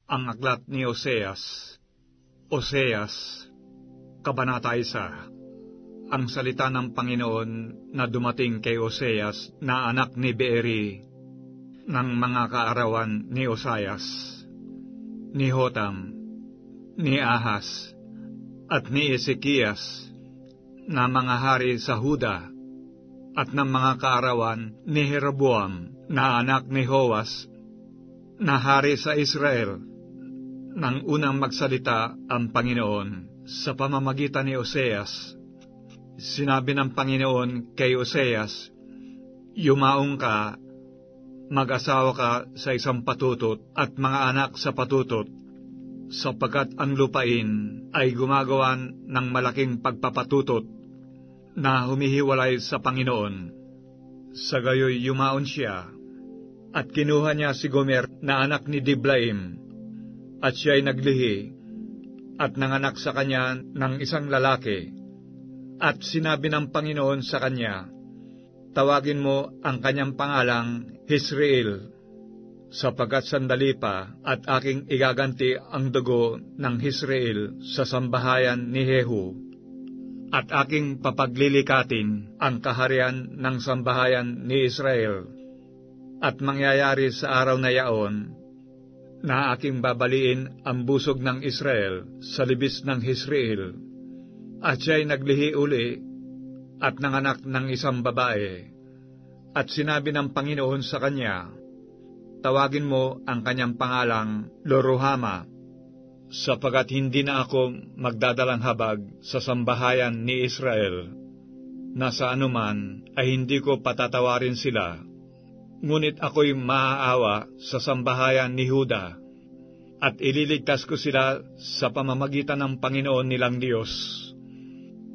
Ang aklat ni Oseas. Oseas, Kabanata 1. Ang salita ng Panginoon na dumating kay Oseas na anak ni Beeri ng mga kaarawan ni Osias, ni Hotam, ni Ahas, at ni Ezekias, na mga hari sa Huda, at ng mga kaarawan ni Jeroboam na anak ni Joas, na hari sa Israel. Nang unang magsalita ang Panginoon sa pamamagitan ni Oseas, sinabi ng Panginoon kay Oseas, "Yumaong ka, mag-asawa ka sa isang patutot at mga anak sa patutot, sapagkat ang lupain ay gumagawan ng malaking pagpapatutot na humihiwalay sa Panginoon." Sa gayoy yumaon siya, at kinuha niya si Gomer na anak ni Diblaim, at siya'y naglihi, at nanganak sa kanya ng isang lalaki. At sinabi ng Panginoon sa kanya, "Tawagin mo ang kanyang pangalang Jezreel, sapagkat sandali pa at aking igaganti ang dugo ng Jezreel sa sambahayan ni Jehu, at aking papaglilikatin ang kaharian ng sambahayan ni Israel. At mangyayari sa araw na yaon, na aking babaliin ang busog ng Israel sa libis ng Jezreel." At siya'y naglihi uli, at nanganak ng isang babae. At sinabi ng Panginoon sa kanya, "Tawagin mo ang kanyang pangalang Loruhama, sapagkat hindi na ako magdadalang habag sa sambahayan ni Israel, na sa anuman ay hindi ko patatawarin sila. Ngunit ako'y maaawa sa sambahayan ni Huda, at ililigtas ko sila sa pamamagitan ng Panginoon nilang Diyos,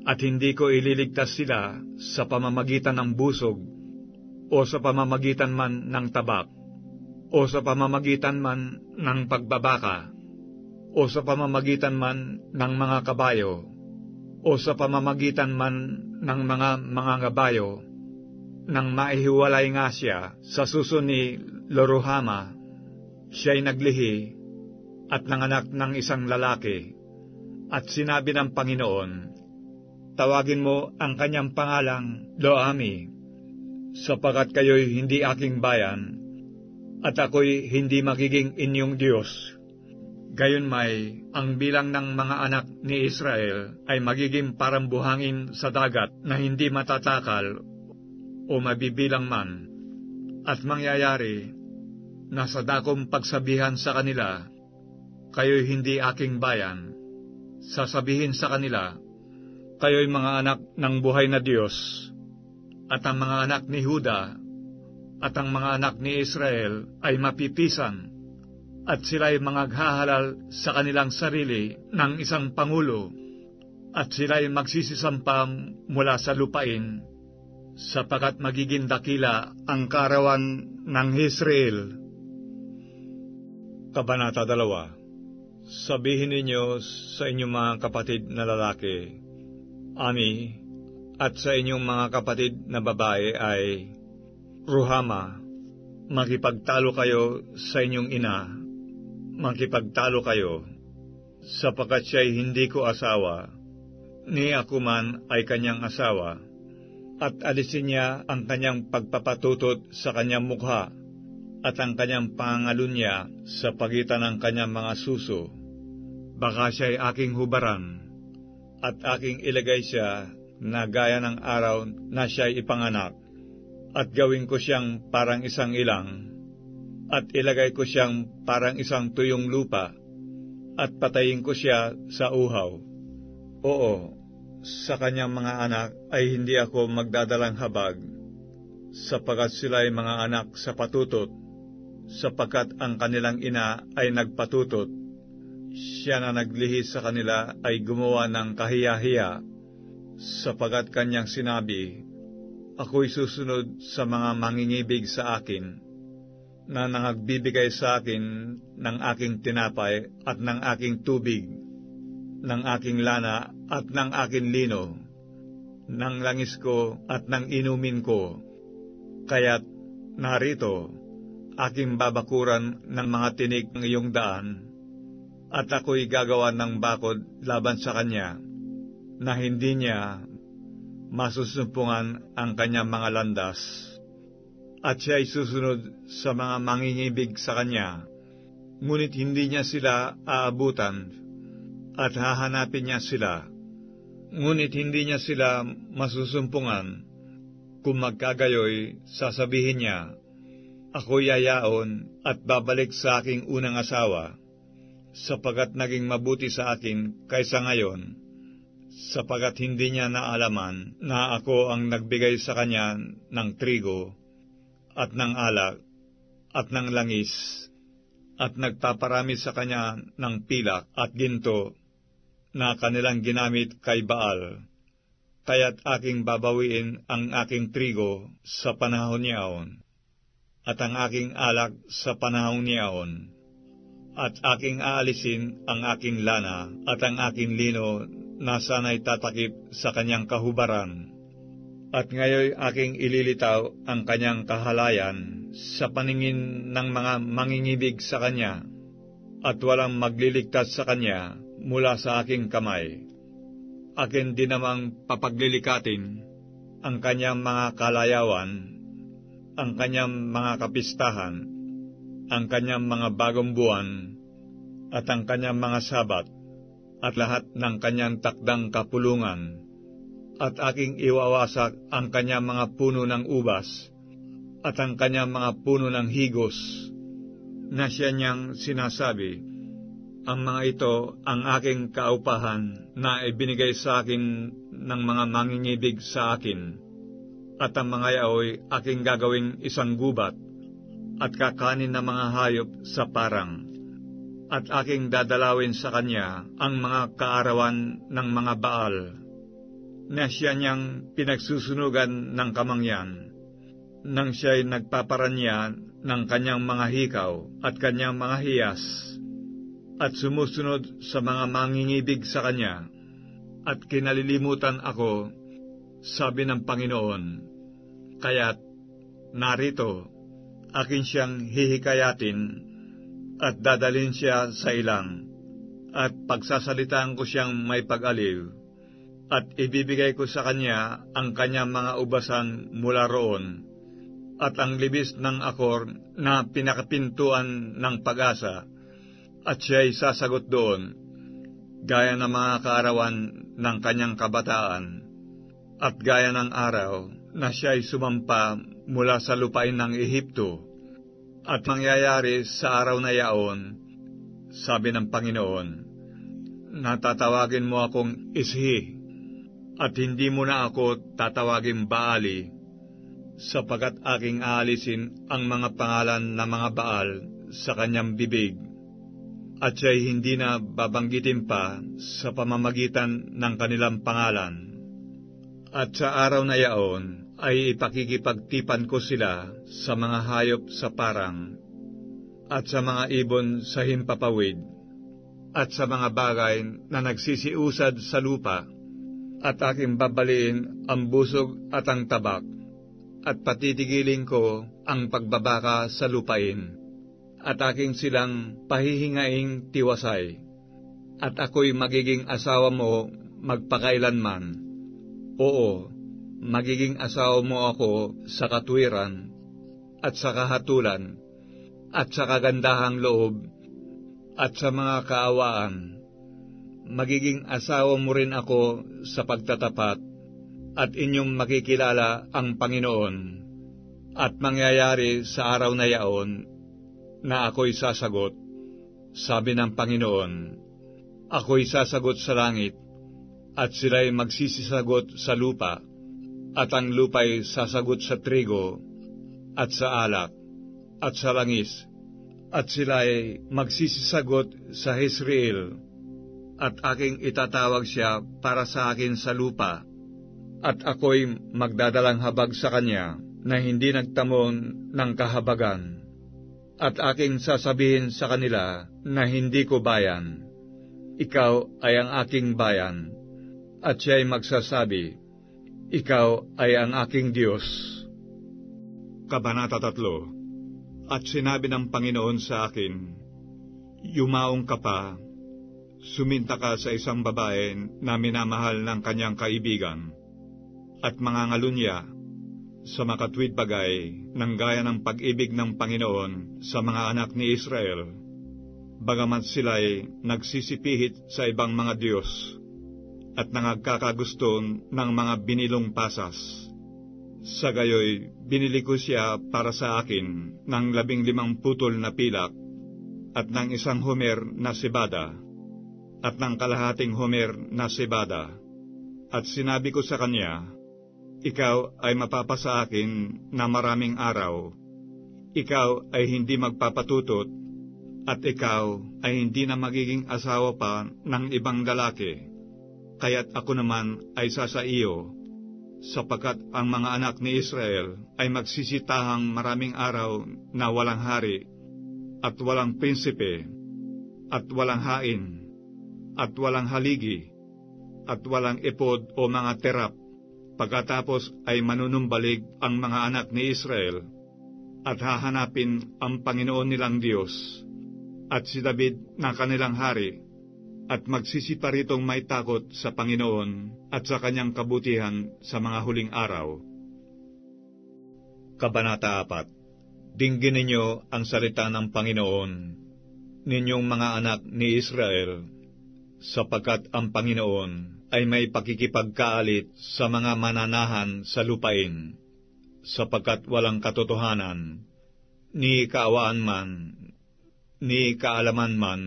at hindi ko ililigtas sila sa pamamagitan ng busog, o sa pamamagitan man ng tabak, o sa pamamagitan man ng pagbabaka, o sa pamamagitan man ng mga kabayo, o sa pamamagitan man ng mga ngabayo, nang maihiwalay nga siya sa suso ni Loruhama. Siya'y naglihi at nanganak ng isang lalaki. At sinabi ng Panginoon, "Tawagin mo ang kanyang pangalang Loami, sapagkat kayo'y hindi aking bayan, at ako'y hindi magiging inyong Diyos. Gayunmay, ang bilang ng mga anak ni Israel ay magiging parang buhangin sa dagat na hindi matatakal o mabibilang man. At mangyayari na sa dakong pagsabihan sa kanila, kayo'y hindi aking bayan, sasabihin sa kanila, kayo'y mga anak ng buhay na Diyos, at ang mga anak ni Huda at ang mga anak ni Israel ay mapipisan, at sila'y mangaghahalal sa kanilang sarili ng isang pangulo, at sila'y magsisisampam mula sa lupain, sapagkat magiging dakila ang kaarawan ng Jezreel." Kabanata 2. Sabihin ninyo sa inyong mga kapatid na lalaki, "Ami," at sa inyong mga kapatid na babae ay, "Ruhama." Makipagtalo kayo sa inyong ina, makipagtalo kayo, sapagkat siya'y hindi ko asawa, ni ako man ay kanyang asawa. At alisin niya ang kanyang pagpapatutot sa kanyang mukha, at ang kanyang pangalunya sa pagitan ng kanyang mga suso. Baka siya'y aking hubaran, at aking ilagay siya na gaya ng araw na siya'y ipanganak, at gawin ko siyang parang isang ilang, at ilagay ko siyang parang isang tuyong lupa, at patayin ko siya sa uhaw. Oo, sa kanyang mga anak ay hindi ako magdadalang habag, sapagkat sila ay mga anak sa patutot, sapagkat ang kanilang ina ay nagpatutot. Siya na naglihi sa kanila ay gumawa ng kahiya-hiya, sapagkat kanyang sinabi, "Ako'y susunod sa mga mangingibig sa akin, na nangagbibigay sa akin ng aking tinapay at ng aking tubig, ng aking lana at ng aking lino, ng langis ko at ng inumin ko. Kaya't narito, aking babakuran ng mga tinik ng iyong daan, at ako'y gagawa ng bakod laban sa kanya, na hindi niya masusumpungan ang kanyang mga landas. At siya'y susunod sa mga mangingibig sa kanya, ngunit hindi niya sila aabutan, at hahanapin niya sila, ngunit hindi niya sila masusumpungan. Kung magkagayoy, sasabihin niya, ako'y yayaon at babalik sa aking unang asawa, sapagat naging mabuti sa akin kaysa ngayon, sapagat hindi niya naalaman na ako ang nagbigay sa kanya ng trigo, at ng alak, at ng langis, at nagpaparami sa kanya ng pilak at ginto, na kanilang ginamit kay Baal. Kaya't aking babawiin ang aking trigo sa panahon niyaon, at ang aking alak sa panahon niyaon, at aking aalisin ang aking lana at ang aking lino na sana'y tatakip sa kanyang kahubaran. At ngayoy aking ililitaw ang kanyang kahalayan sa paningin ng mga mangingibig sa kanya, at walang magliligtas sa kanya mula sa aking kamay. Akin din namang papaglilikatin ang kanyang mga kalayawan, ang kanyang mga kapistahan, ang kanyang mga bagong buwan, at ang kanyang mga sabat, at lahat ng kanyang takdang kapulungan. At aking iwawasak ang kanyang mga puno ng ubas, at ang kanyang mga puno ng higos, na siya niyang sinasabi, ang mga ito ang aking kaupahan na ibinigay sa akin ng mga mangingibig sa akin, at ang mga yaoy aking gagawing isang gubat, at kakanin ng mga hayop sa parang, at aking dadalawin sa kanya ang mga kaarawan ng mga Baal, na siya niyang pinagsusunugan ng kamangyan, nang siya'y nagpaparanya ng kanyang mga hikaw at kanyang mga hiyas, at sumusunod sa mga mangingibig sa kanya, at kinalilimutan ako, sabi ng Panginoon. Kaya't narito, akin siyang hihikayatin, at dadalhin siya sa ilang, at pagsasalitaan ko siyang may pag-aliw, at ibibigay ko sa kanya ang kanyang mga ubasan mula roon, at ang libis ng akor na pinakapintuan ng pag-asa, at siya'y sasagot doon, gaya ng mga kaarawan ng kanyang kabataan, at gaya ng araw na siya'y sumampa mula sa lupain ng Ehipto. At mangyayari sa araw na yaon, sabi ng Panginoon, natatawagin mo akong Ishi, at hindi mo na ako tatawagin Baali, sapagat aking aalisin ang mga pangalan ng mga Baal sa kanyang bibig, at siya'y hindi na babanggitin pa sa pamamagitan ng kanilang pangalan. At sa araw na yaon ay ipakikipagtipan ko sila sa mga hayop sa parang, at sa mga ibon sa himpapawid, at sa mga bagay na nagsisiusad sa lupa, at aking babaliin ang busog at ang tabak, at patitigilin ko ang pagbabaka sa lupain, at aking silang pahihingaing tiwasay, at ako'y magiging asawa mo magpakailanman. Oo, magiging asawa mo ako sa katwiran, at sa kahatulan, at sa kagandahang loob, at sa mga kaawaan. Magiging asawa mo rin ako sa pagtatapat, at inyong makikilala ang Panginoon. At mangyayari sa araw na yaon, na ako'y sasagot, sabi ng Panginoon. Ako'y sasagot sa langit, at sila'y magsisisagot sa lupa, at ang lupa'y sasagot sa trigo, at sa alak, at sa langis, at sila'y magsisisagot sa Jezreel, at aking itatawag siya para sa akin sa lupa, at ako'y magdadalang habag sa kanya na hindi nagtamon ng kahabagan, at aking sasabihin sa kanila na hindi ko bayan, ikaw ay ang aking bayan, at siya'y magsasabi, ikaw ay ang aking Diyos. Kabanata 3. At sinabi ng Panginoon sa akin, yumaong ka pa, Suminta ka sa isang babae na minamahal ng kanyang kaibigan, at mangangalunya sa makatwid bagay ng gaya ng pag-ibig ng Panginoon sa mga anak ni Israel, bagamat sila'y nagsisipihit sa ibang mga Diyos at nangagkakagusto ng mga binilong pasas. Sa gayoy, binili ko siya para sa akin ng 15 putol na pilak at ng 1 homer na sibada at ng kalahating homer na sibada. At sinabi ko sa kanya, ikaw ay mapapasa akin na maraming araw, ikaw ay hindi magpapatutot, at ikaw ay hindi na magiging asawa pa ng ibang lalaki. Kaya't ako naman ay sasa iyo, sapagkat ang mga anak ni Israel ay magsisitahang maraming araw na walang hari, at walang prinsipe, at walang hain, at walang haligi, at walang ipod o mga terap. Pagkatapos ay manunumbalig ang mga anak ni Israel, at hahanapin ang Panginoon nilang Diyos, at si David na kanilang hari, at magsisiparitong may takot sa Panginoon at sa kanyang kabutihan sa mga huling araw. Kabanata 4. Dinggin ninyo ang salita ng Panginoon, ninyong mga anak ni Israel, sapagkat ang Panginoon ay may pakikipagkaalit sa mga mananahan sa lupain, sapagkat walang katotohanan, ni kaawaan man, ni kaalaman man,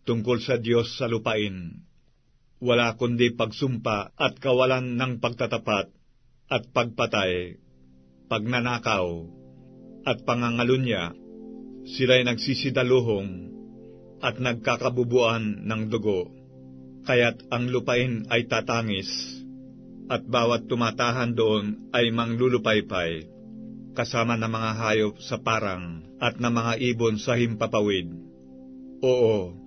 tungkol sa Diyos sa lupain. Wala kundi pagsumpa at kawalan ng pagtatapat at pagpatay, pagnanakaw, at pangangalunya. Sila'y nagsisidaluhong at nagkakabubuan ng dugo. Kaya't ang lupain ay tatangis, at bawat tumatahan doon ay manglulupaypay, kasama ng mga hayop sa parang at ng mga ibon sa himpapawid. Oo,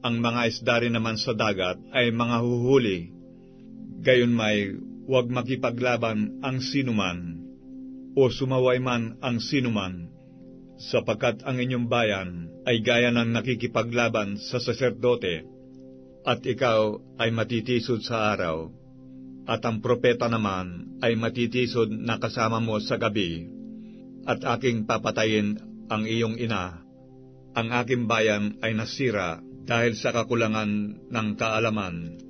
ang mga isda rin naman sa dagat ay mga huhuli. Gayon may huwag makipaglaban ang sinuman, o sumaway man ang sinuman, sapagkat ang inyong bayan ay gaya ng nakikipaglaban sa saserdote, at ikaw ay matitisod sa araw, at ang propeta naman ay matitisod na kasama mo sa gabi, at aking papatayin ang iyong ina. Ang aking bayan ay nasira dahil sa kakulangan ng kaalaman,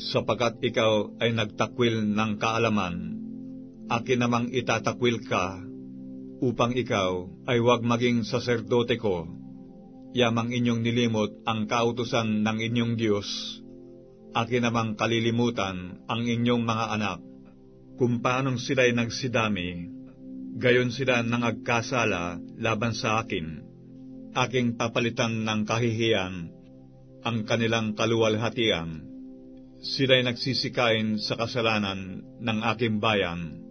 sapagkat ikaw ay nagtakwil ng kaalaman. Akin namang itatakwil ka, upang ikaw ay huwag maging saserdote ko. Yamang inyong nilimot ang kautusan ng inyong Diyos. Akin namang kalilimutan ang inyong mga anak. Kung paanong sila'y nagsidami, gayon sila nangagkasala laban sa akin. Aking papalitan ng kahihiyan ang kanilang kaluwalhatian. Sila'y nagsisikain sa kasalanan ng aking bayan,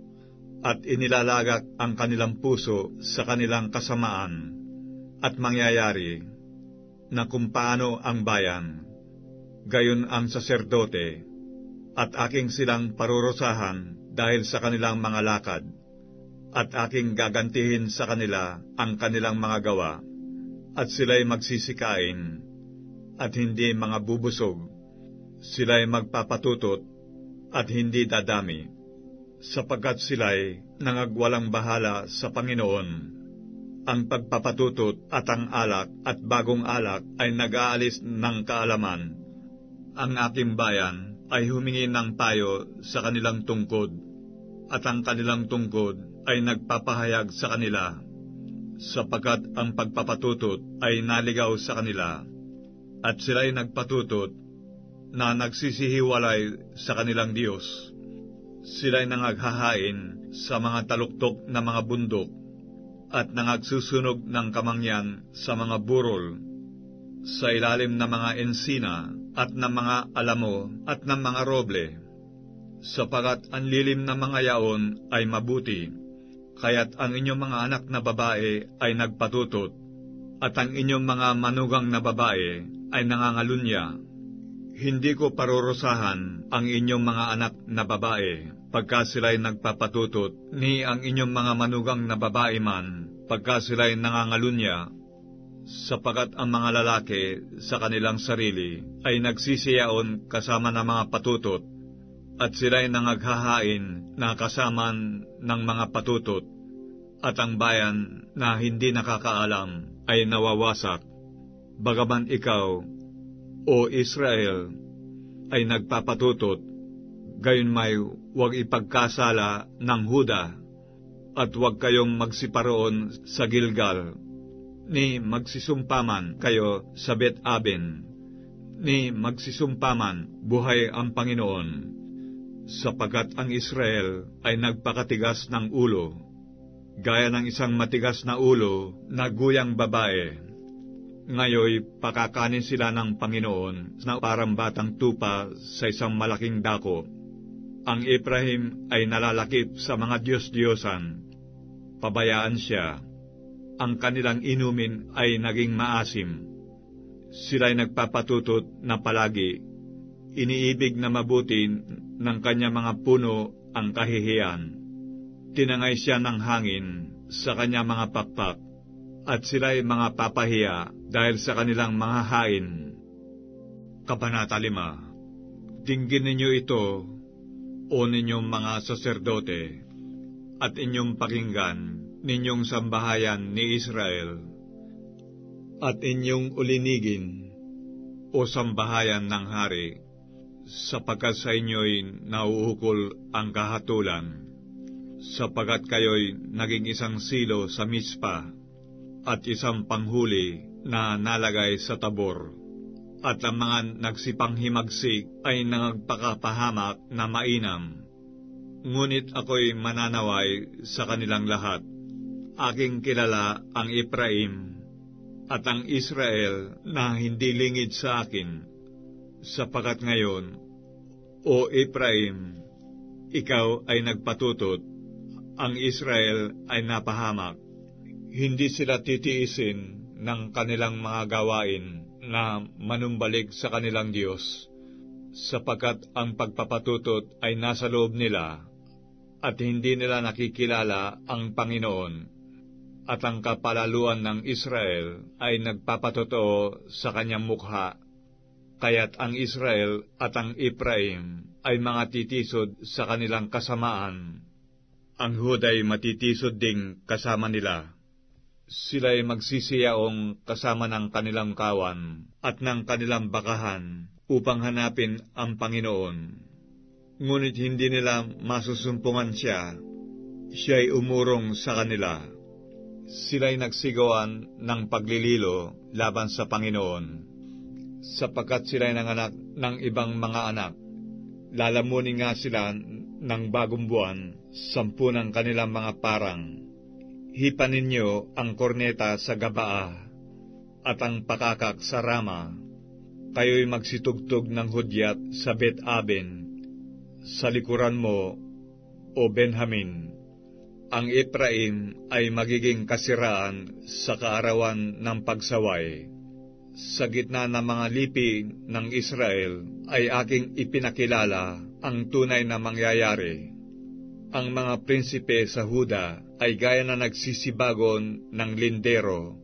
at inilalagak ang kanilang puso sa kanilang kasamaan. At mangyayari na kung paano ang bayan, gayon ang saserdote, at aking silang parurusahan dahil sa kanilang mga lakad, at aking gagantihin sa kanila ang kanilang mga gawa, at sila'y magsisikain, at hindi mga bubusog, sila'y magpapatutot, at hindi dadami, sapagkat sila'y nangagwalang bahala sa Panginoon. Ang pagpapatutot at ang alak at bagong alak ay nag-aalis ng kaalaman. Ang aking bayan ay humingi ng payo sa kanilang tungkod, at ang kanilang tungkod ay nagpapahayag sa kanila, sapagkat ang pagpapatutot ay naligaw sa kanila, at sila'y nagpatutot na nagsisihiwalay sa kanilang Diyos. Sila'y nangaghahain sa mga taluktok na mga bundok, at nangagsusunog ng kamangyan sa mga burol, sa ilalim ng mga ensina, at ng mga alamo, at ng mga roble, sapagat ang lilim ng mga yaon ay mabuti, kaya't ang inyong mga anak na babae ay nagpatutot, at ang inyong mga manugang na babae ay nangangalunya. Hindi ko parurusahan ang inyong mga anak na babae, pagka sila'y nagpapatutot, ni ang inyong mga manugang na babae man, pagka sila'y nangangalunya, Sapagat ang mga lalaki sa kanilang sarili ay nagsisiyaon kasama ng mga patutot, at sila'y nangaghahain na kasama ng mga patutot, at ang bayan na hindi nakakaalam ay nawawasak. Bagaman ikaw, O Israel, ay nagpapatutot, gayon may huwag ipagkasala ng Huda, at huwag kayong magsiparoon sa Gilgal, ni magsisumpaman kayo sa Bet-aben, ni magsisumpaman buhay ang Panginoon, sapagkat ang Israel ay nagpakatigas ng ulo, gaya ng isang matigas na ulo na guyang babae. Ngayoy pakakanin sila ng Panginoon na parang batang tupa sa isang malaking dako. Ang Ephraim ay nalalakip sa mga Diyos-Diyosan. Pabayaan siya. Ang kanilang inumin ay naging maasim. Sila'y nagpapatutot na palagi. Iniibig na mabuti ng kanya mga puno ang kahihiyan. Tinangay siya ng hangin sa kanya mga pakpak, at sila'y mga papahiya dahil sa kanilang mga hain. Kabanata 5. Dinggin ninyo ito, o ninyong mga saserdote, at inyong pakinggan ninyong sambahayan ni Israel, at inyong ulinigin, o sambahayan ng hari, sapagkat sa inyo'y nauukol ang kahatulan, sapagkat kayo'y naging isang silo sa Mispa, at isang panghuli na nalagay sa Tabor, at ang mga nagsipanghimagsik ay nagpakapahamak na mainam. Ngunit ako'y mananaway sa kanilang lahat. Aking kilala ang Ephraim at ang Israel na hindi lingid sa akin, sapagkat ngayon, O Ephraim, ikaw ay nagpatutot, ang Israel ay napahamak. Hindi sila titiisin ng kanilang mga gawain na manumbalik sa kanilang Diyos, sapagkat ang pagpapatutot ay nasa loob nila, at hindi nila nakikilala ang Panginoon, at ang kapalaluan ng Israel ay nagpapatotoo sa kanyang mukha, kaya't ang Israel at ang Ephraim ay mga titisod sa kanilang kasamaan. Ang Huda'y matitisod ding kasama nila. Sila'y magsisiyaong kasama ng kanilang kawan at ng kanilang bakahan upang hanapin ang Panginoon. Ngunit hindi nila masusumpungan siya. Siya'y umurong sa kanila. Sila'y nagsigawan ng paglililo laban sa Panginoon, sapagkat sila'y nanganak ng ibang mga anak. Lalamunin nga sila ng bagong buwan, 10 ng kanilang mga parang. Hipan ninyo ang korneta sa Gabaa, at ang pakakak sa Rama. Kayo'y magsitugtog ng hudyat sa Bet-aben, sa likuran mo, O Benjamin. Ang Ephraim ay magiging kasiraan sa kaarawan ng pagsaway. Sa gitna ng mga lipi ng Israel ay aking ipinakilala ang tunay na mangyayari. Ang mga prinsipe sa Huda ay gaya na nagsisibagon ng lindero.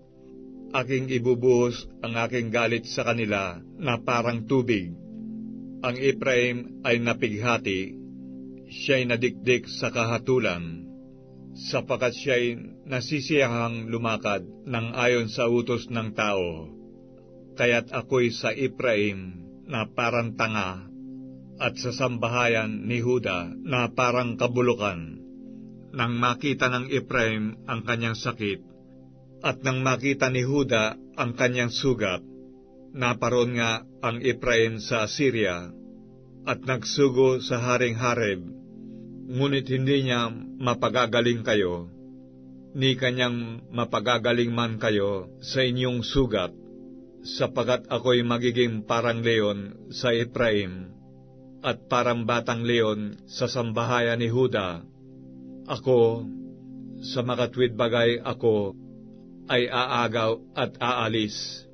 Aking ibubuhos ang aking galit sa kanila na parang tubig. Ang Ephraim ay napighati, siya'y nadikdik sa kahatulan, sapagkat siya'y nasisiyahang lumakad ng ayon sa utos ng tao. Kaya't ako'y sa Ephraim na parang tanga, at sa sambahayan ni Huda na parang kabulukan. Nang makita ng Ephraim ang kanyang sakit, at nang makita ni Huda ang kanyang sugat, naparoon nga ang Ephraim sa Assyria, at nagsugo sa Haring Hareb, ngunit hindi niya mapagagaling kayo, ni kanyang mapagagaling man kayo sa inyong sugat, sapagat ako'y magiging parang leon sa Ephraim, at parang batang leon sa sambahayan ni Huda. Ako, sa makatwid bagay ako, ay aagaw at aalis.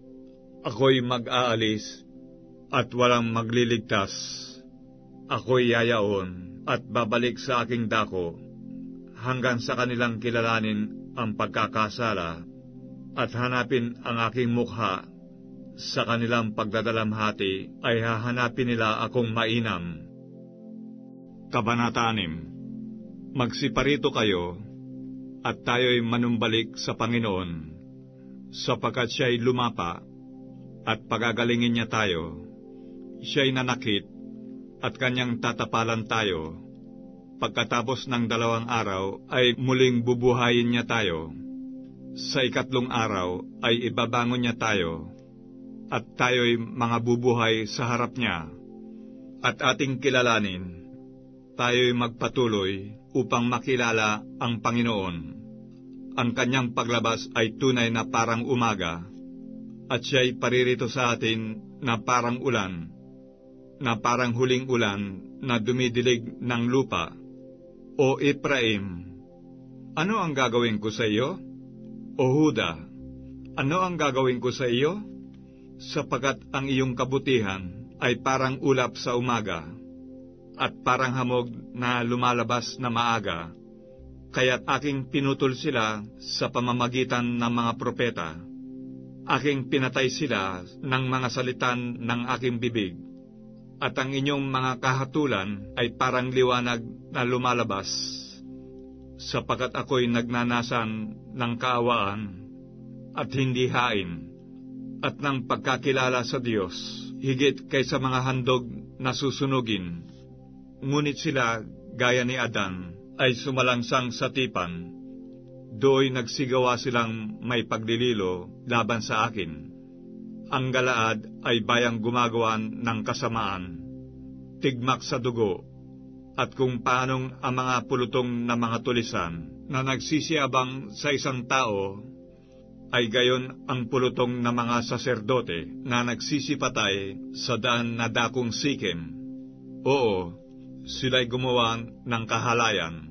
Ako'y mag-aalis, at walang magliligtas. Ako'y yayaon, at babalik sa aking dako, hanggang sa kanilang kilalanin ang pagkakasala, at hanapin ang aking mukha, sa kanilang pagdadalamhati ay hahanapin nila akong mainam. Kabanata 6. Magsiparito kayo, at tayo'y manumbalik sa Panginoon, sapagkat siya'y lumapa, at pagagalingin niya tayo. Siya'y nanakit, at kanyang tatapalan tayo. Pagkatapos ng 2 araw ay muling bubuhayin niya tayo. Sa 3 araw ay ibabangon niya tayo, at tayo'y mga bubuhay sa harap niya. At ating kilalanin, tayo'y magpatuloy upang makilala ang Panginoon. Ang kanyang paglabas ay tunay na parang umaga, at siya'y paririto sa atin na parang ulan, na parang huling ulan na dumidilig ng lupa. O Ephraim, ano ang gagawin ko sa iyo? O Huda, ano ang gagawin ko sa iyo? Sapagkat ang iyong kabutihan ay parang ulap sa umaga, at parang hamog na lumalabas na maaga. Kaya't aking pinutol sila sa pamamagitan ng mga propeta. Aking pinatay sila ng mga salitan ng aking bibig. At ang inyong mga kahatulan ay parang liwanag na lumalabas, sapagkat ako'y nagnanasan ng kaawaan at hindi hain, at ng pagkakilala sa Diyos, higit kaysa mga handog na susunugin. Ngunit sila, gaya ni Adan, ay sumalangsang sa tipan. Do'y nagsigawa silang may pagdililo laban sa akin. Ang Galaad ay bayang gumagawan ng kasamaan, tigmak sa dugo, at kung paanong ang mga pulutong na mga tulisan na nagsisiyabang sa isang tao, ay gayon ang pulutong na mga saserdote na nagsisipatay sa daan na dakong Sikem. Oo, sila'y gumawa ng kahalayan.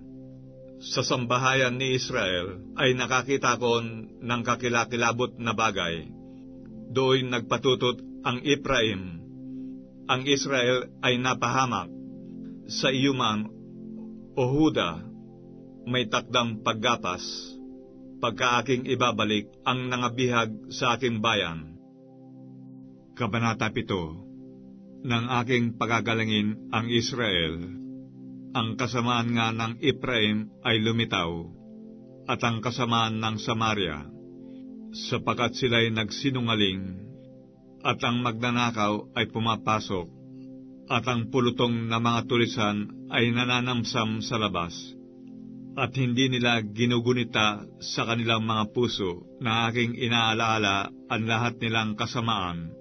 Sa sambahayan ni Israel ay nakakita ko ng kakilakilabot na bagay. Do'y nagpatutot ang Ephraim. Ang Israel ay napahamak. Sa iyo man, O Huda, may takdang paggapas, pagka aking ibabalik ang nangabihag sa aking bayan. Kabanata 7. Nang aking pagagalingin ang Israel, ang kasamaan nga ng Ephraim ay lumitaw, at ang kasamaan ng Samaria, sapagkat sila'y nagsinungaling, at ang magnanakaw ay pumapasok, at ang pulutong na mga tulisan ay nananamsam sa labas, at hindi nila ginugunita sa kanilang mga puso na aking inaalaala ang lahat nilang kasamaan.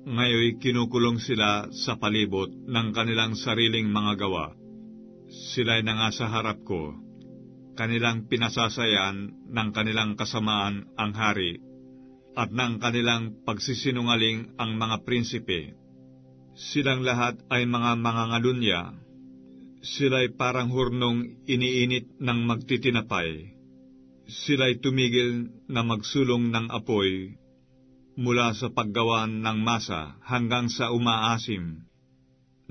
Ngayoy kinukulong sila sa palibot ng kanilang sariling mga gawa. Sila'y nangasa harap ko. Kanilang pinasasayan ng kanilang kasamaan ang hari, at ng kanilang pagsisinungaling ang mga prinsipe. Silang lahat ay mga mangangalunya. Sila'y parang hurnong iniinit ng magtitinapay. Sila'y tumigil na magsulong ng apoy, mula sa paggawan ng masa hanggang sa umaasim.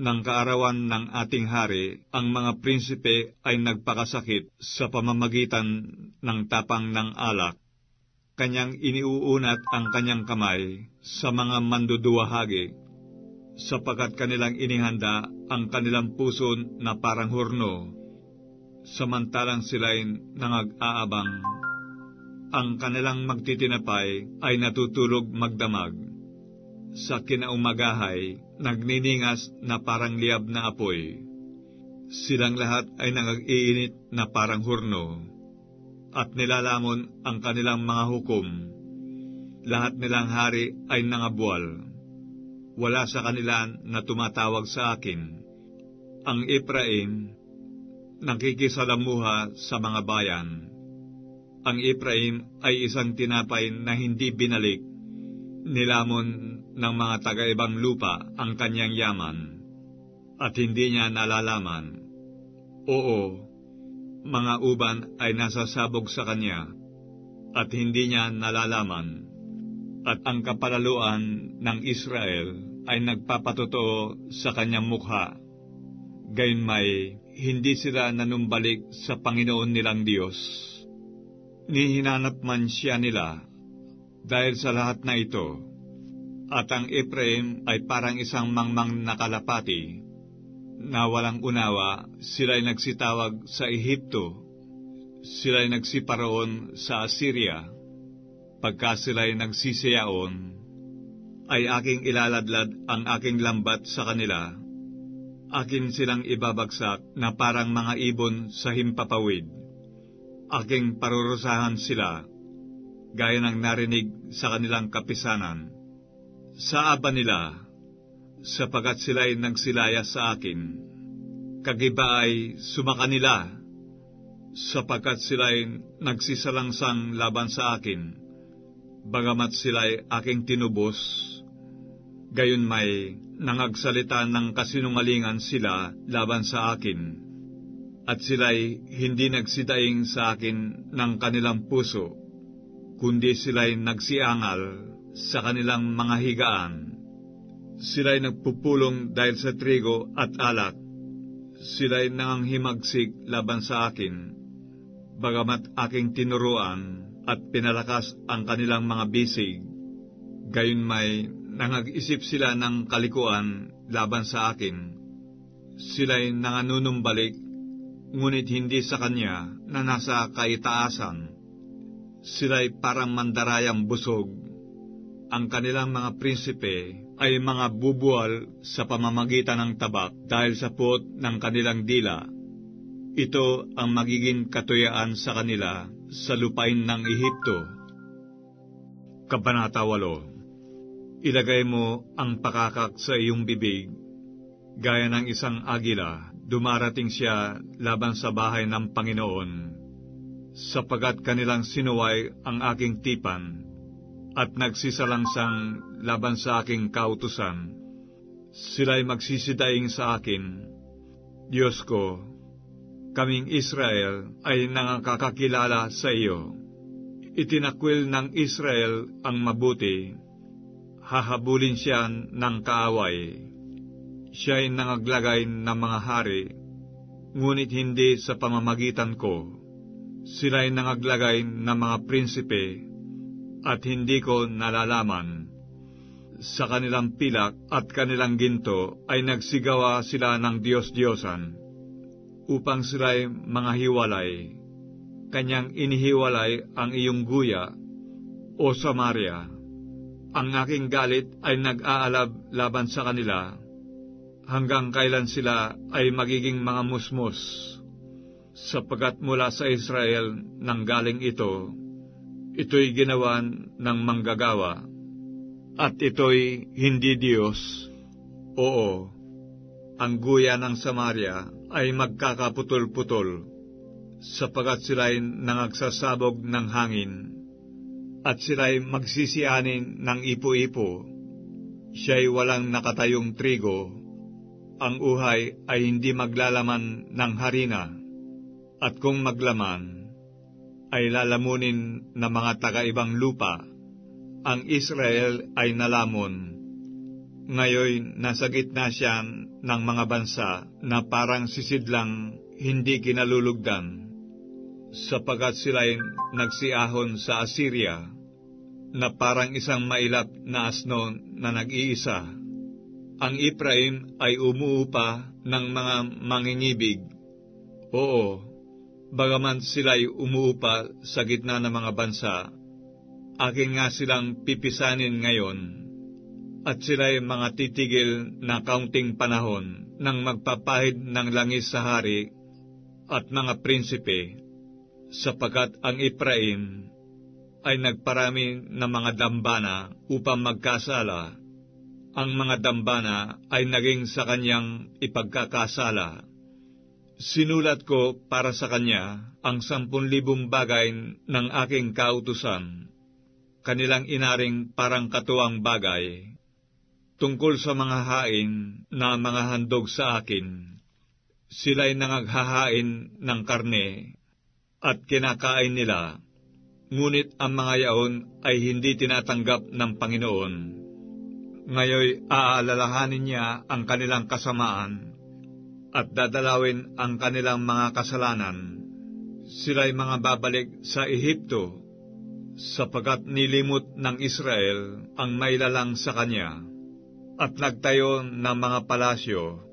Nang kaarawan ng ating hari, ang mga prinsipe ay nagpakasakit sa pamamagitan ng tapang ng alak. Kanyang iniuunat ang kanyang kamay sa mga manduduwahagi, sapagkat kanilang inihanda ang kanilang puso na parang hurno, samantalang sila'y nangag-aabang. Ang kanilang magtitinapay ay natutulog magdamag. Sa kinaumagahay, nagniningas na parang liab na apoy. Silang lahat ay nag-iinit na parang hurno, at nilalamon ang kanilang mga hukom. Lahat nilang hari ay nangabual. Wala sa kanila na tumatawag sa akin. Ang Ephraim, nakikisalamuha sa mga bayan. Ang Ephraim ay isang tinapay na hindi binalik. Nilamon ng mga taga-ibang lupa ang kanyang yaman, at hindi niya nalalaman. Oo, mga uban ay nasasabog sa kanya, at hindi niya nalalaman. At ang kapalaluan ng Israel ay nagpapatotoo sa kanyang mukha. Gayunmay, hindi sila nanumbalik sa Panginoon nilang Diyos. Nihinanap man siya nila, dahil sa lahat na ito. At ang Ephraim ay parang isang mangmang na kalapati, na walang unawa, sila'y nagsitawag sa Ehipto, sila'y nagsiparoon sa Assyria. Pagka sila'y nagsisiyaon, ay aking ilaladlad ang aking lambat sa kanila. Akin silang ibabagsak na parang mga ibon sa himpapawid. Aking parurusahan sila, gaya ng narinig sa kanilang kapisanan. Sa aba nila, sapagat sila'y nagsilaya sa akin. Kagiba ay sumaka nila, sapagkat sila'y nagsisalangsang laban sa akin. Bagamat sila'y aking tinubos, gayon may nangagsalita ng kasinungalingan sila laban sa akin. At sila'y hindi nagsidaing sa akin ng kanilang puso, kundi sila'y nagsiangal sa kanilang mga higaan. Sila'y nagpupulong dahil sa trigo at alak. Sila'y nanganghimagsik laban sa akin, bagamat aking tinuruan at pinalakas ang kanilang mga bisig. Gayon may nangag-isip sila ng kalikuan laban sa akin. Sila'y nanganunumbalik, ngunit hindi sa kanya na nasa kaitaasan. Sila'y parang mandarayang busog. Ang kanilang mga prinsipe ay mga bubuwal sa pamamagitan ng tabak dahil sa puot ng kanilang dila. Ito ang magiging katuyaan sa kanila sa lupain ng Ehipto. Kabanata 8. Ilagay mo ang pakakak sa iyong bibig. Gaya ng isang agila, dumarating siya laban sa bahay ng Panginoon. Sapagat kanilang sinuway ang aking tipan, at nagsisalangsang laban sa aking kautusan. Sila'y magsisidaing sa akin. Diyos ko, kaming Israel ay nangakakakilala sa iyo. Itinakwil ng Israel ang mabuti. Hahabulin siya ng kaaway. Siya'y nangaglagay ng mga hari, ngunit hindi sa pamamagitan ko. Sila'y nangaglagay ng mga prinsipe, at hindi ko nalalaman. Sa kanilang pilak at kanilang ginto ay nagsigawa sila ng Diyos-Diyosan, upang sila'y mga hiwalay. Kanyang inihiwalay ang iyong guya, o Samaria. Ang aking galit ay nag-aalab laban sa kanila, hanggang kailan sila ay magiging mga musmos, sapagat mula sa Israel nanggaling ito. Ito'y ginawa ng manggagawa, at ito'y hindi Diyos. Oo, ang guya ng Samaria ay magkakaputol-putol, sapagat sila'y nangagsasabog ng hangin, at sila'y magsisianin ng ipo-ipo. Siya'y walang nakatayong trigo, ang uhay ay hindi maglalaman ng harina, at kung maglaman, ay lalamunin na mga taga-ibang lupa. Ang Israel ay nalamon. Ngayon, nasa gitna siya ng mga bansa na parang sisidlang hindi kinalulugdan, sapagat sila'y nagsiahon sa Assyria, na parang isang mailap na asno na nag-iisa. Ang Ephraim ay umuupa ng mga mangingibig. Oo, bagaman sila'y umuupa sa gitna ng mga bansa, akin nga silang pipisanin ngayon, at sila'y mga titigil na kaunting panahon nang magpapahid ng langis sa hari at mga prinsipe, sapagkat ang Ephraim ay nagparami ng mga dambana upang magkasala. Ang mga dambana ay naging sa kanyang ipagkakasala. Sinulat ko para sa kanya ang 10,000 bagay ng aking kautusan, kanilang inaring parang katuwang bagay, tungkol sa mga hain na mga handog sa akin. Sila'y nangaghahain ng karne at kinakain nila, ngunit ang mga yaon ay hindi tinatanggap ng Panginoon. Ngayon aalalahanin niya ang kanilang kasamaan, at dadalawin ang kanilang mga kasalanan. Sila'y mga babalik sa Ehipto, sapagkat nilimot ng Israel ang mailalang sa kanya, at nagtayo ng mga palasyo,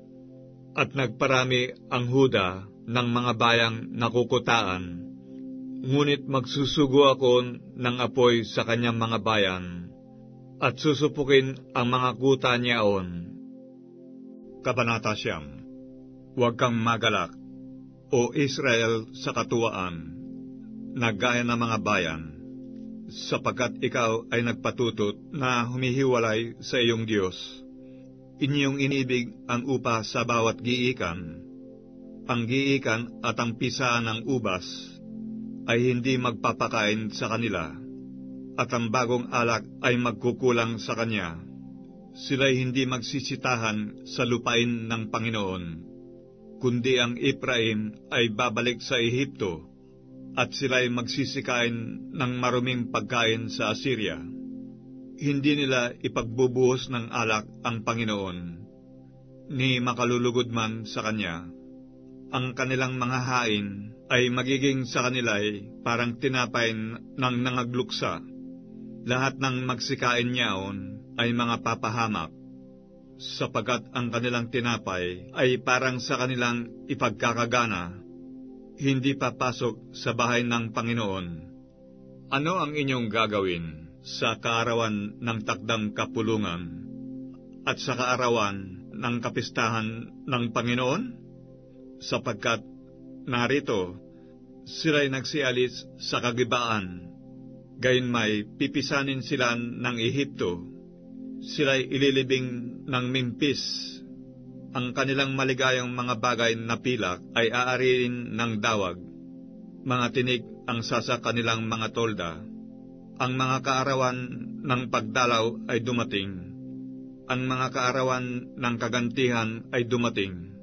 at nagparami ang Huda ng mga bayang nakukutaan. Ngunit magsusugo ako ng apoy sa kanyang mga bayan, at susupukin ang mga kuta niyaon. Kabanata 9. Huwag kang magalak, O Israel, sa katuwaan, na gaya ng mga bayan, sapagkat ikaw ay nagpatutot na humihiwalay sa iyong Diyos. Inyong inibig ang upa sa bawat giikan. Ang giikan at ang pisaan ng ubas ay hindi magpapakain sa kanila, at ang bagong alak ay magkukulang sa kanya. Sila'y hindi magsisitahan sa lupain ng Panginoon, kundi ang Ephraim ay babalik sa Ehipto, at sila'y magsisikain ng maruming pagkain sa Assyria. Hindi nila ipagbubuhos ng alak ang Panginoon, ni makalulugod man sa Kanya. Ang kanilang mga hain ay magiging sa kanila'y parang tinapay ng nangagluksa. Lahat ng magsikain niyaon ay mga papahamak, sapagkat ang kanilang tinapay ay parang sa kanilang ipagkakagana, hindi papasok sa bahay ng Panginoon. Ano ang inyong gagawin sa kaarawan ng takdang kapulungan at sa kaarawan ng kapistahan ng Panginoon? Sapagkat narito, sila'y nagsialis sa kagibaan, gayon may pipisanin sila ng Ehipto, sila'y ililibing ng Memphis. Ang kanilang maligayang mga bagay na pilak ay aariin ng dawag, mga tinik ang sasa kanilang mga tolda. Ang mga kaarawan ng pagdalaw ay dumating, ang mga kaarawan ng kagantihan ay dumating.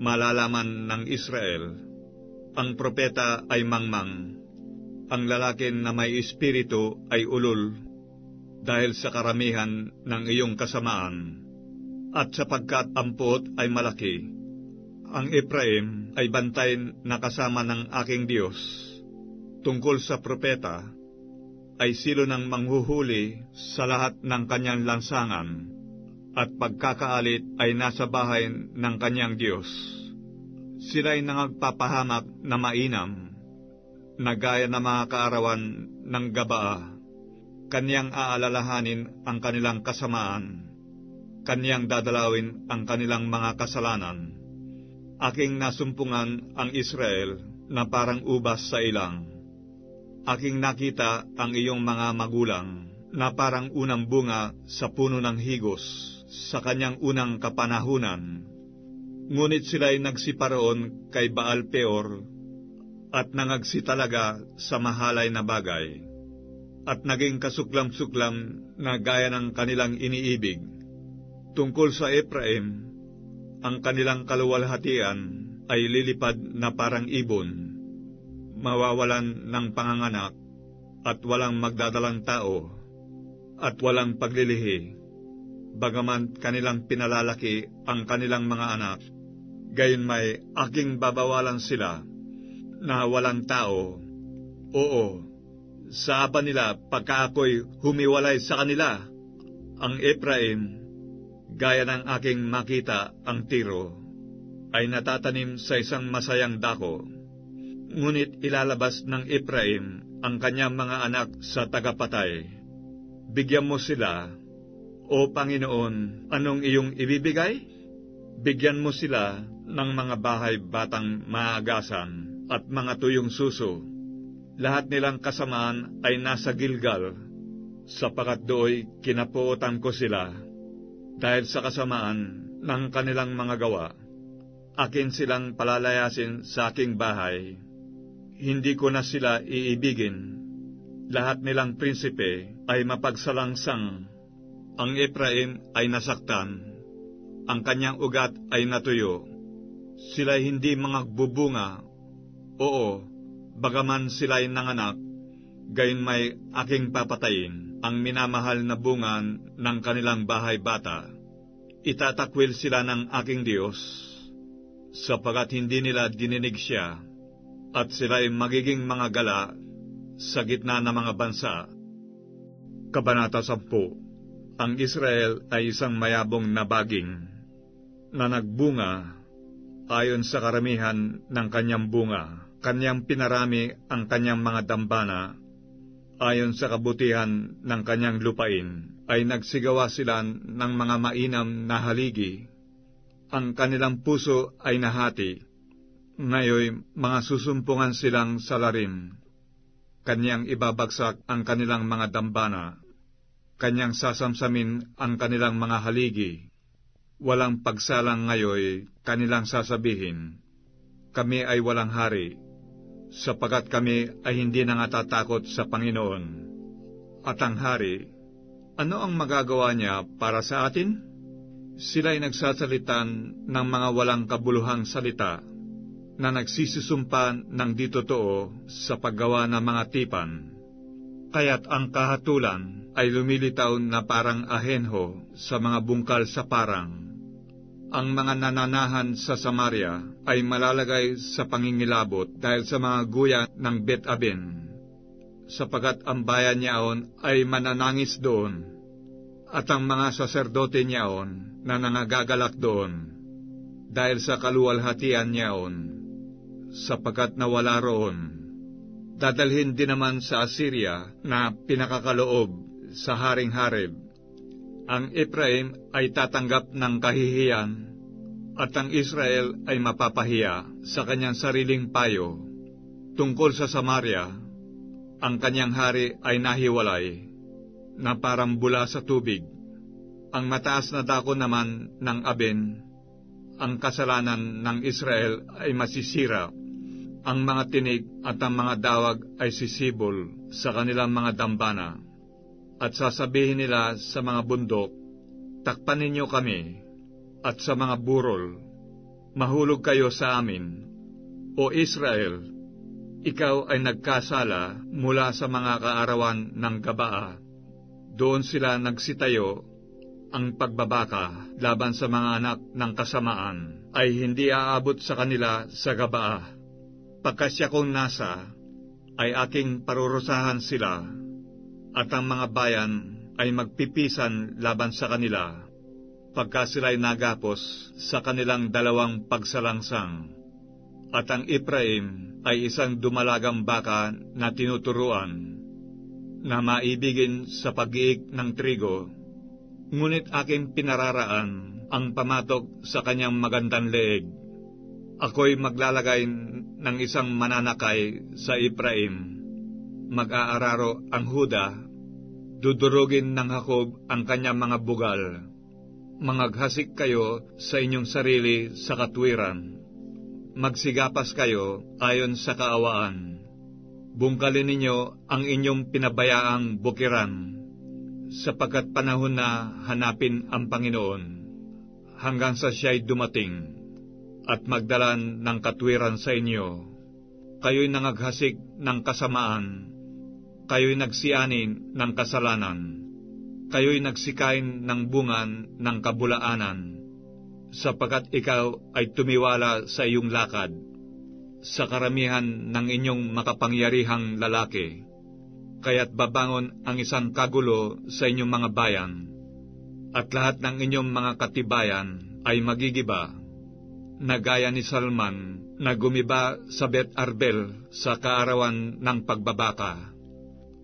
Malalaman ng Israel, ang propeta ay mangmang, ang lalaki na may espiritu ay ulol, dahil sa karamihan ng iyong kasamaan, at sapagkat ang puot ay malaki. Ang Ephraim ay bantay na kasama ng aking Diyos. Tungkol sa propeta, ay silo ng manghuhuli sa lahat ng kanyang lansangan, at pagkakaalit ay nasa bahay ng kanyang Diyos. Sila'y nangagpapahamak na mainam, na gaya ng mga kaarawan ng Gabaa. Kanyang aalalahanin ang kanilang kasamaan, kanyang dadalawin ang kanilang mga kasalanan. Aking nasumpungan ang Israel na parang ubas sa ilang. Aking nakita ang iyong mga magulang na parang unang bunga sa puno ng higos sa kanyang unang kapanahunan. Ngunit sila'y nagsiparoon kay Baal Peor at nangagsitalaga sa mahalay na bagay, at naging kasuklam-suklam na gaya ng kanilang iniibig. Tungkol sa Ephraim, ang kanilang kaluwalhatian ay lilipad na parang ibon, mawawalan ng panganganak, at walang magdadalang tao, at walang paglilihi. Bagaman kanilang pinalalaki ang kanilang mga anak, gayon may aking babawalan sila, na walang tao. Oo, sa aba nila pagka ako'y humiwalay sa kanila. Ang Ephraim, gaya ng aking makita ang Tiro, ay natatanim sa isang masayang dako. Ngunit ilalabas ng Ephraim ang kanyang mga anak sa tagapatay. Bigyan mo sila, O Panginoon, anong iyong ibibigay? Bigyan mo sila ng mga bahay batang maagasan at mga tuyong suso. Lahat nilang kasamaan ay nasa Gilgal, sapagkat do'y kinapuotan ko sila. Dahil sa kasamaan ng kanilang mga gawa, akin silang palalayasin sa aking bahay. Hindi ko na sila iibigin. Lahat nilang prinsipe ay mapagsalangsang. Ang Ephraim ay nasaktan, ang kanyang ugat ay natuyo. Sila'y hindi magbubunga. Oo, bagaman sila'y nanganak, gayon may aking papatayin ang minamahal na bunga ng kanilang bahay bata. Itatakwil sila ng aking Diyos, sapagkat hindi nila dininig siya, at sila'y magiging mga gala sa gitna ng mga bansa. Kabanata 10. Ang Israel ay isang mayabong na baging na nagbunga ayon sa karamihan ng kanyang bunga. Kanyang pinarami ang kanyang mga dambana ayon sa kabutihan ng kanyang lupain. Ay nagsigawa sila ng mga mainam na haligi. Ang kanilang puso ay nahati. Ngayon, mga susumpungan silang salarin. Kanyang ibabagsak ang kanilang mga dambana. Kanyang sasamsamin ang kanilang mga haligi. Walang pagsalang ngayon, kanilang sasabihin, kami ay walang hari, sapagat kami ay hindi nangatatakot sa Panginoon. At ang hari, ano ang magagawa niya para sa atin? Sila'y nagsasalitan ng mga walang kabuluhang salita, na nagsisusumpa ng di totoo sa paggawa ng mga tipan. Kaya't ang kahatulan ay lumilitaw na parang ahenho sa mga bungkal sa parang. Ang mga nananahan sa Samaria ay malalagay sa pangingilabot dahil sa mga guya ng Bet-aben, sapagat ang bayan niyaon ay mananangis doon, at ang mga saserdote niyaon na nangagagalak doon, dahil sa kaluwalhatian niyaon, sapagat nawala roon. Dadalhin din naman sa Assyria na pinakakaloob sa Haring Hareb. Ang Ephraim ay tatanggap ng kahihiyan, at ang Israel ay mapapahiya sa kanyang sariling payo. Tungkol sa Samaria, ang kanyang hari ay nahiwalay, na parang bula sa tubig. Ang mataas na dako naman ng Aben, ang kasalanan ng Israel ay masisira. Ang mga tinig at ang mga dawag ay sisibol sa kanilang mga dambana. At sasabihin nila sa mga bundok, takpan ninyo kami, at sa mga burol, mahulog kayo sa amin. O Israel, ikaw ay nagkasala mula sa mga kaarawan ng Gabaa. Doon sila nagsitayo. Ang pagbabaka laban sa mga anak ng kasamaan ay hindi aabot sa kanila sa Gabaa. Pagkasya kong nasa, ay aking parurusahan sila, at ang mga bayan ay magpipisan laban sa kanila, pagka sila'y nagapos sa kanilang dalawang pagsalangsang. At ang Ephraim ay isang dumalagang baka na tinuturuan, na maibigin sa pag-iik ng trigo, ngunit aking pinararaan ang pamatok sa kanyang magandang leeg. Ako'y maglalagay ng isang mananakay sa Ephraim. Mag-aararo ang Huda, dudurugin ng Jacob ang kanyang mga bugal. Mangaghasik kayo sa inyong sarili sa katwiran. Magsigapas kayo ayon sa kaawaan. Bungkalin ninyo ang inyong pinabayaang bukiran, sapagkat panahon na hanapin ang Panginoon, hanggang sa siya'y dumating, at magdalan ng katwiran sa inyo. Kayo'y nangaghasik ng kasamaan, kayo'y nagsianin ng kasalanan, kayo'y nagsikain ng bungan ng kabulaanan, sapagkat ikaw ay tumiwala sa iyong lakad, sa karamihan ng inyong makapangyarihang lalaki. Kaya't babangon ang isang kagulo sa inyong mga bayan, at lahat ng inyong mga katibayan ay magigiba, na gaya ni Salman na gumiba sa Bet-arbel sa kaarawan ng pagbabaka.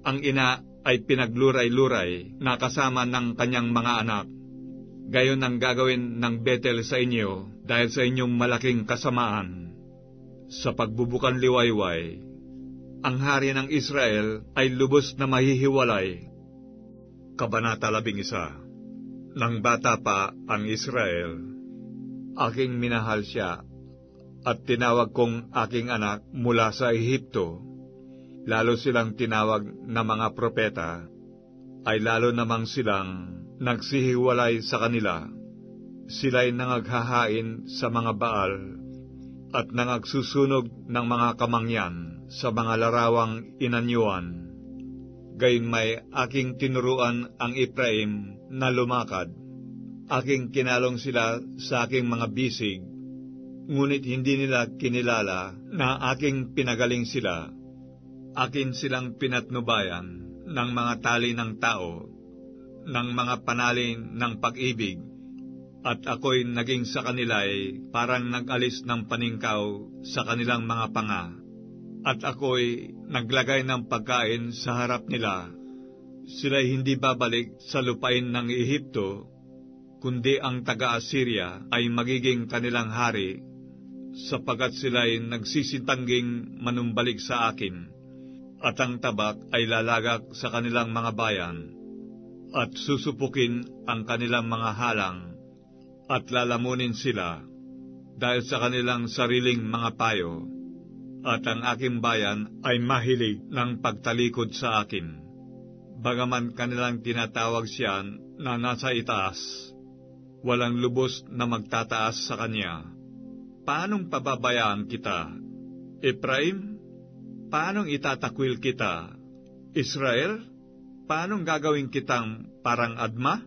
Ang ina ay pinagluray-luray na kasama ng kanyang mga anak. Gayon ang gagawin ng Betel sa inyo dahil sa inyong malaking kasamaan. Sa pagbubukan liwayway, ang hari ng Israel ay lubos na mahihiwalay. Kabanata 11. Nang bata pa ang Israel, aking minahal siya, at tinawag kong aking anak mula sa Ehipto. Lalo silang tinawag na mga propeta, ay lalo namang silang nagsihiwalay sa kanila. Sila'y nangaghahain sa mga Baal, at nangagsusunog ng mga kamangyan sa mga larawang inanyuan. Gayunmay aking tinuruan ang Ephraim na lumakad. Aking kinalong sila sa aking mga bisig, ngunit hindi nila kinilala na aking pinagaling sila. Akin silang pinatnubayan ng mga tali ng tao, ng mga panalin ng pag-ibig, at ako'y naging sa kanila ay parang nag-alis ng paningkaw sa kanilang mga panga, at ako'y naglagay ng pagkain sa harap nila. Sila'y hindi babalik sa lupain ng Ehipto, kundi ang taga-Assyria ay magiging kanilang hari, sapagkat sila'y nagsisintangging manumbalik sa akin, at ang tabak ay lalagak sa kanilang mga bayan, at susupukin ang kanilang mga halang, at lalamunin sila dahil sa kanilang sariling mga payo, at ang aking bayan ay mahilig ng pagtalikod sa akin. Bagaman kanilang tinatawag siya na nasa itaas, walang lubos na magtataas sa kanya. Paanong pababayaan kita, Ephraim? Paanong itatakwil kita, Israel? Paanong gagawin kitang parang Adma?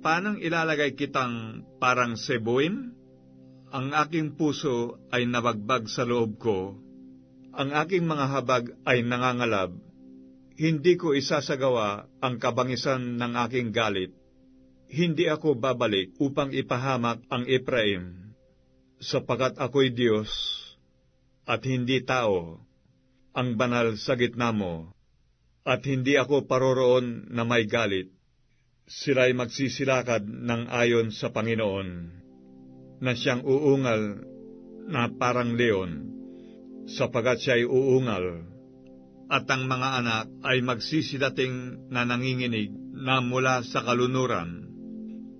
Paanong ilalagay kitang parang Seboim? Ang aking puso ay nabagbag sa loob ko. Ang aking mga habag ay nangangalab. Hindi ko isasagawa ang kabangisan ng aking galit. Hindi ako babalik upang ipahamak ang Ephraim, sapagkat ako'y Diyos at hindi tao, ang banal sa gitna mo, at hindi ako paroroon na may galit. Sila'y magsisilakad ng ayon sa Panginoon, na siyang uungal na parang leon, sapagkat siya'y uungal, at ang mga anak ay magsisidating na nanginginig na mula sa kalunuran.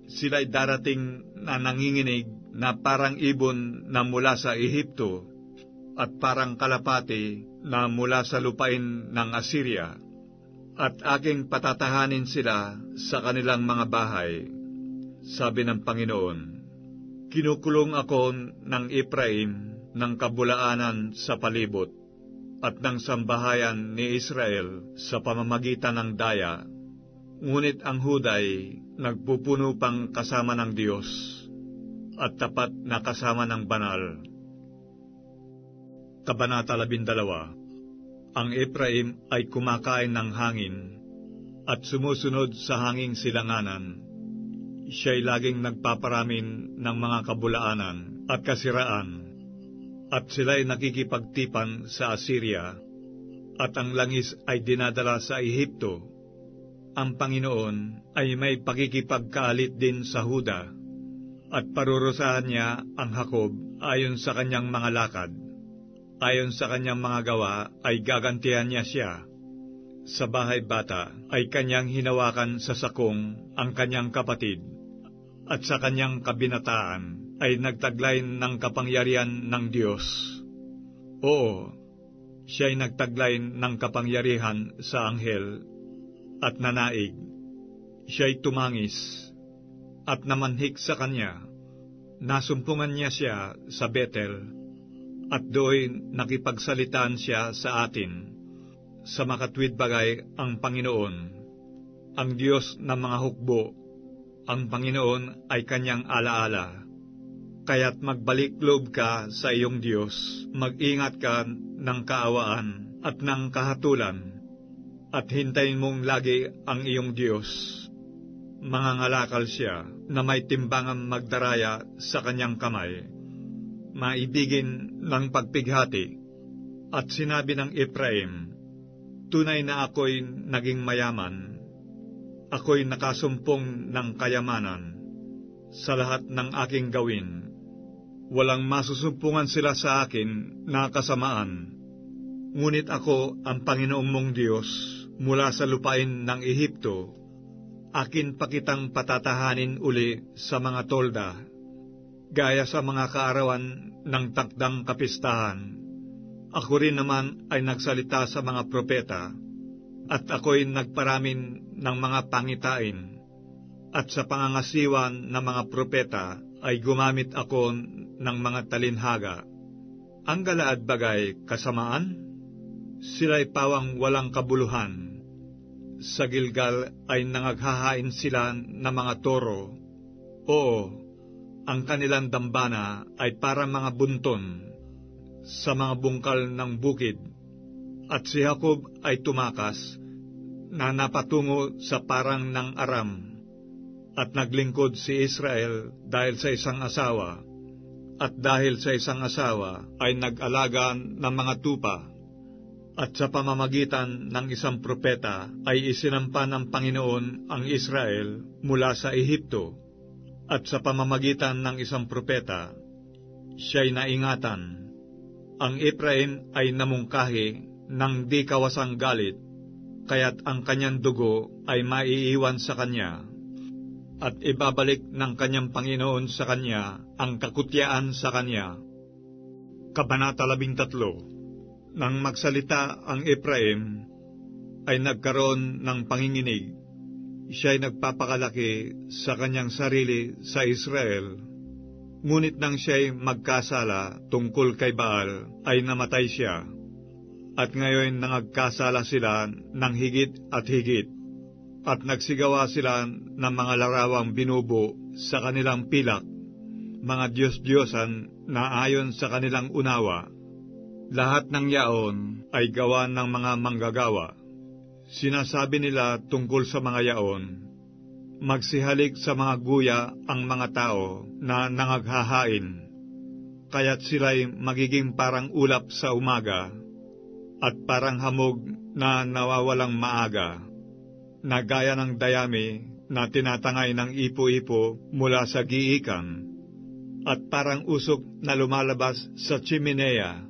Sila'y darating na nanginginig na parang ibon na mula sa Ehipto, at parang kalapati na mula sa lupain ng Assyria. At aking patatahanin sila sa kanilang mga bahay, sabi ng Panginoon. Kinukulong ako ng Ephraim ng kabulaanan sa palibot, at ng sambahayan ni Israel sa pamamagitan ng daya. Ngunit ang Huday nagpupuno pang kasama ng Diyos, at tapat na kasama ng banal. Kabanata 12. Ang Ephraim ay kumakain ng hangin, at sumusunod sa hanging silanganan. Siya'y laging nagpaparamin ng mga kabulaanan at kasiraan, at sila'y nakikipagtipan sa Assyria, at ang langis ay dinadala sa Ehipto. Ang Panginoon ay may pakikipagkaalit din sa Huda, at parurusahan niya ang Jacob ayon sa kanyang mga lakad. Ayon sa kanyang mga gawa ay gagantihan niya siya. Sa bahay bata ay kanyang hinawakan sa sakong ang kanyang kapatid, at sa kanyang kabinataan ay nagtaglay ng kapangyarihan ng Diyos. Oo, siya'y nagtaglay ng kapangyarihan sa anghel at nanaig. Siya'y tumangis at namanhik sa kanya. Nasumpungan niya siya sa Bethel, at do'y nakipagsalitaan siya sa atin. Sa makatwid bagay ang Panginoon, ang Diyos ng mga hukbo, ang Panginoon ay kanyang alaala. Kaya't magbalik loob ka sa iyong Diyos, mag-ingat ka ng kaawaan at ng kahatulan, at hintayin mong lagi ang iyong Diyos. Mangangalakal siya na may timbangang magdaraya sa kanyang kamay, maibigin ng pagpighati. At sinabi ng Ephraim, tunay na ako'y naging mayaman. Ako'y nakasumpong ng kayamanan sa lahat ng aking gawin. Walang masusumpungan sila sa akin na kasamaan. Ngunit ako ang Panginoong mong Diyos mula sa lupain ng Ehipto. Akin pa kitang patatahanin uli sa mga tolda, gaya sa mga kaarawan ng takdang kapistahan. Ako rin naman ay nagsalita sa mga propeta, at ako'y nagparamin ng mga pangitain, at sa pangangasiwan ng mga propeta ay gumamit ako ng mga talinhaga. Ang galaad bagay kasamaan? Sila'y pawang walang kabuluhan. Sa Gilgal ay nangaghahain sila ng mga toro. Oo, ang kanilang dambana ay parang mga bunton sa mga bungkal ng bukid, At si Jacob ay tumakas, na napatungo sa parang ng Aram, at naglingkod si Israel dahil sa isang asawa, at dahil sa isang asawa ay nag-alaga ng mga tupa, at sa pamamagitan ng isang propeta ay isinampa ng Panginoon ang Israel mula sa Ehipto, at sa pamamagitan ng isang propeta, siya'y naingatan. Ang Ephraim ay namungkahi ng di kawasang galit, kaya't ang kanyang dugo ay maiiwan sa kanya, at ibabalik ng kanyang Panginoon sa kanya ang kakutyaan sa kanya. Kabanata 13. Nang magsalita ang Ephraim, ay nagkaroon ng panginginig. Siya'y nagpapakalaki sa kanyang sarili sa Israel. Ngunit nang siya'y magkasala tungkol kay Baal, ay namatay siya. At ngayon nangagkasala sila ng higit at higit, at nagsigawa sila ng mga larawang binubo sa kanilang pilak, mga Diyos-Diyosan na ayon sa kanilang unawa. Lahat ng yaon ay gawa ng mga manggagawa. Sinasabi nila tungkol sa mga yaon, magsihalik sa mga guya ang mga tao na nangaghahain, kaya't sila'y magiging parang ulap sa umaga, at parang hamog na nawawalang maaga, na gaya ng dayami na tinatangay ng ipo-ipo mula sa giikan, at parang usok na lumalabas sa chimenea.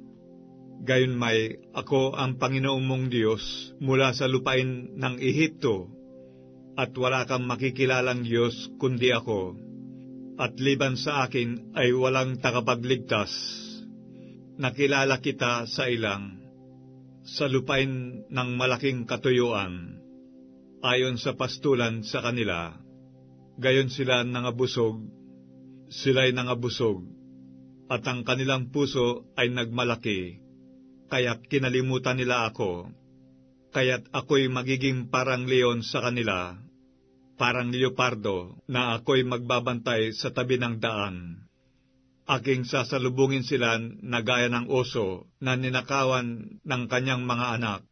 Gayunmay, ako ang Panginoong mong Diyos mula sa lupain ng Ehipto, at wala kang makikilalang Diyos kundi ako, at liban sa akin ay walang tagapagligtas. Nakilala kita sa ilang, sa lupain ng malaking katuyuan, ayon sa pastulan sa kanila. Gayon sila nangabusog, sila'y nangabusog, at ang kanilang puso ay nagmalaki, kaya't kinalimutan nila ako. Kaya't ako'y magiging parang leon sa kanila, parang leopardo na ako'y magbabantay sa tabi ng daan. Aking sasalubungin sila na gaya ng oso na ninakawan ng kanyang mga anak,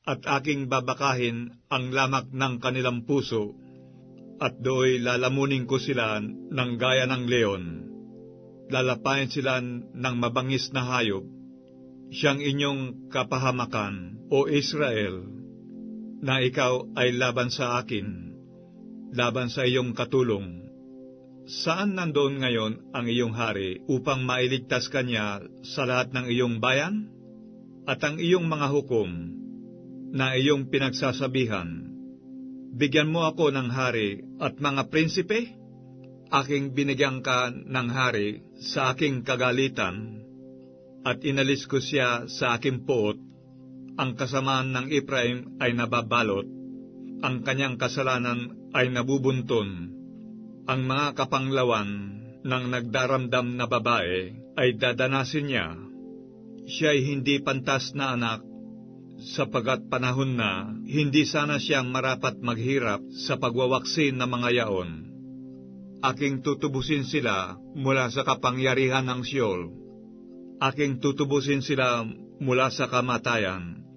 at aking babakahin ang lamak ng kanilang puso, at do'y lalamunin ko sila ng gaya ng leon. Lalapain sila ng mabangis na hayop, siyang inyong kapahamakan, O Israel, na ikaw ay laban sa akin, laban sa iyong katulong. Saan nandoon ngayon ang iyong hari upang mailigtas kanya sa lahat ng iyong bayan? At ang iyong mga hukom na iyong pinagsasabihan, bigyan mo ako ng hari at mga prinsipe? Aking binigyan ka ng hari sa aking kagalitan, at inalis ko siya sa aking puot. Ang kasamaan ng Ephraim ay nababalot, ang kanyang kasalanan ay nabubunton. Ang mga kapanglawan ng nagdaramdam na babae ay dadanasin niya. Siya'y hindi pantas na anak, sapagat panahon na hindi sana siya marapat maghirap sa pagwawaksi ng mga yaon. Aking tutubusin sila mula sa kapangyarihan ng Sheol. Aking tutubusin sila mula sa kamatayan.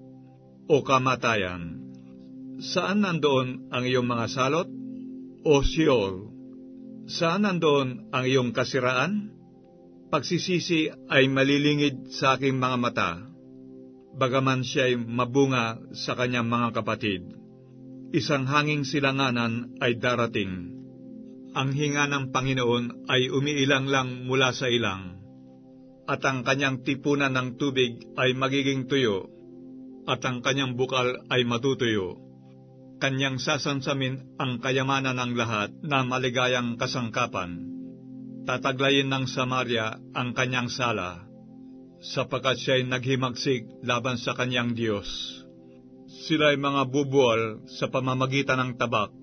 O kamatayan, saan nandoon ang iyong mga salot? O Sheol, saan nandoon ang iyong kasiraan? Pagsisisi ay malilingid sa aking mga mata, bagaman siya'y mabunga sa kanyang mga kapatid. Isang hanging silanganan ay darating. Ang hinga ng Panginoon ay umiilang lang mula sa ilang, at ang kanyang tipunan ng tubig ay magiging tuyo, at ang kanyang bukal ay matutuyo. Kanyang sasansamin ang kayamanan ng lahat na maligayang kasangkapan. Tataglayin ng Samaria ang kanyang sala, sapagkat siya'y naghimagsik laban sa kanyang Diyos. Sila'y mga bubual sa pamamagitan ng tabak,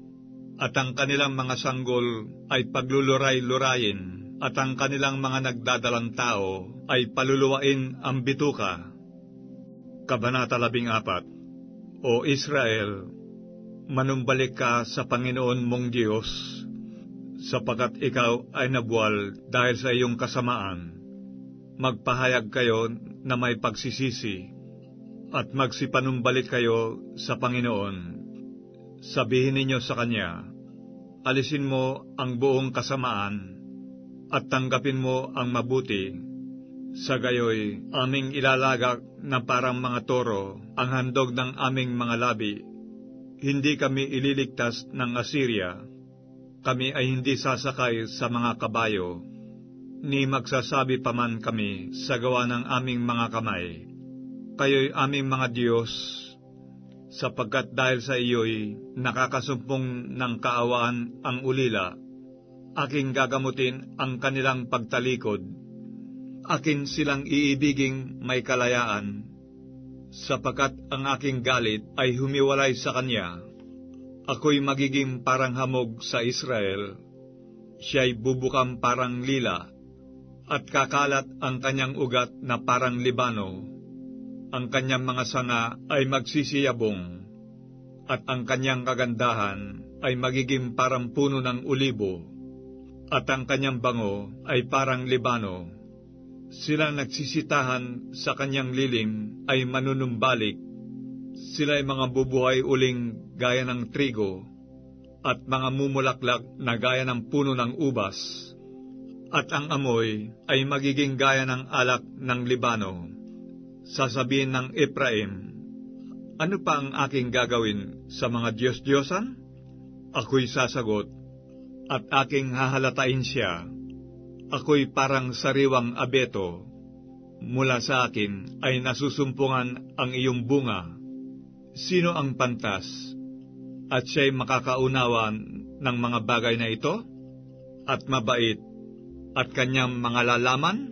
at ang kanilang mga sanggol ay pagluluray-lurayin, at ang kanilang mga nagdadalang tao ay paluluwain ang bituka. Kabanata 14. O Israel, manumbalik ka sa Panginoon mong Diyos, sapagkat ikaw ay nabuwal dahil sa iyong kasamaan. Magpahayag kayo na may pagsisisi, at magsipanumbalik kayo sa Panginoon. Sabihin ninyo sa Kanya, alisin mo ang buong kasamaan at tanggapin mo ang mabuti. Sa gayoy, aming ilalagak na parang mga toro ang handog ng aming mga labi. Hindi kami ililigtas ng Assyria. Kami ay hindi sasakay sa mga kabayo, ni magsasabi pa man kami sa gawa ng aming mga kamay, kayo'y aming mga Diyos, sapagkat dahil sa iyo'y nakakasumpong ng kaawaan ang ulila. Aking gagamutin ang kanilang pagtalikod. Akin silang iibiging may kalayaan, sapagkat ang aking galit ay humiwalay sa kanya. Ako'y magiging parang hamog sa Israel. Siya'y bubukang parang lila, at kakalat ang kanyang ugat na parang Libano. Ang kanyang mga sanga ay magsisiyabong, at ang kanyang kagandahan ay magiging parang puno ng ulibo, at ang kanyang bango ay parang Libano. Silang nagsisitahan sa kanyang lilim ay manunumbalik. Sila'y mga bubuhay uling gaya ng trigo, at mga mumulaklak na gaya ng puno ng ubas. At ang amoy ay magiging gaya ng alak ng Libano. Sasabihin ng Ephraim, ano pa ang aking gagawin sa mga Diyos-Diyosan? Ako'y sasagot, at aking hahalatain siya. Ako'y parang sariwang abeto. Mula sa akin ay nasusumpungan ang iyong bunga. Sino ang pantas, at siya'y makakaunawa ng mga bagay na ito? At mabait, at kanyang mga lalaman?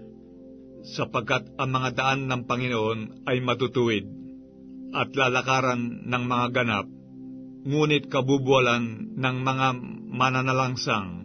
Sapagkat ang mga daan ng Panginoon ay matutuwid, at lalakaran ng mga ganap, ngunit kabubualan ng mga mananalangsang.